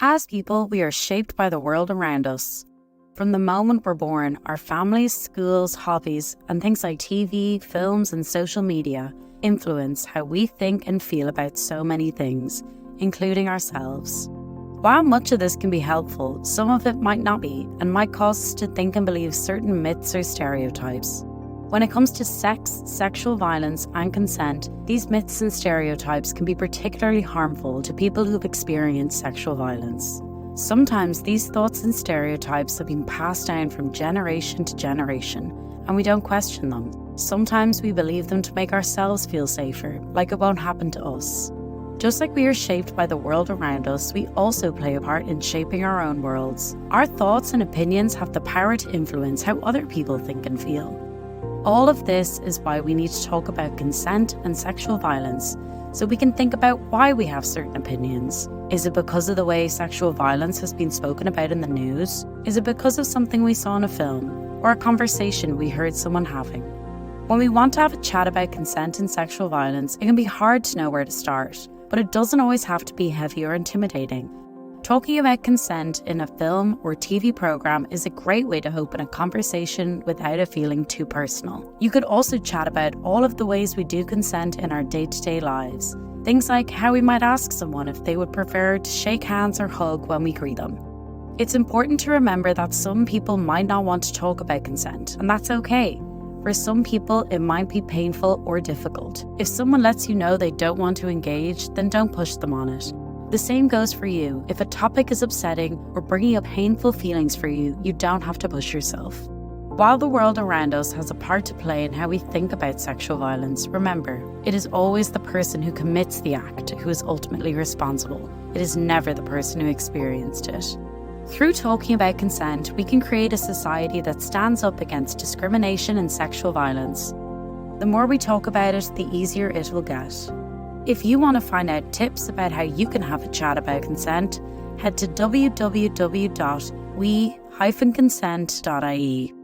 As people, we are shaped by the world around us. From the moment we're born, our families, schools, hobbies, and things like TV, films, and social media influence how we think and feel about so many things, including ourselves. While much of this can be helpful, some of it might not be, and might cause us to think and believe certain myths or stereotypes. When it comes to sex, sexual violence, and consent, these myths and stereotypes can be particularly harmful to people who've experienced sexual violence. Sometimes these thoughts and stereotypes have been passed down from generation to generation, and we don't question them. Sometimes we believe them to make ourselves feel safer, like it won't happen to us. Just like we are shaped by the world around us, we also play a part in shaping our own worlds. Our thoughts and opinions have the power to influence how other people think and feel. All of this is why we need to talk about consent and sexual violence, so we can think about why we have certain opinions. Is it because of the way sexual violence has been spoken about in the news? Is it because of something we saw in a film, or a conversation we heard someone having? When we want to have a chat about consent and sexual violence, it can be hard to know where to start, but it doesn't always have to be heavy or intimidating. Talking about consent in a film or TV program is a great way to open a conversation without it feeling too personal. You could also chat about all of the ways we do consent in our day-to-day lives. Things like how we might ask someone if they would prefer to shake hands or hug when we greet them. It's important to remember that some people might not want to talk about consent, and that's okay. For some people, it might be painful or difficult. If someone lets you know they don't want to engage, then don't push them on it. The same goes for you. If a topic is upsetting or bringing up painful feelings for you, you don't have to push yourself. While the world around us has a part to play in how we think about sexual violence, remember, it is always the person who commits the act who is ultimately responsible. It is never the person who experienced it. Through talking about consent, we can create a society that stands up against discrimination and sexual violence. The more we talk about it, the easier it will get. If you want to find out tips about how you can have a chat about consent, head to www.we-consent.ie.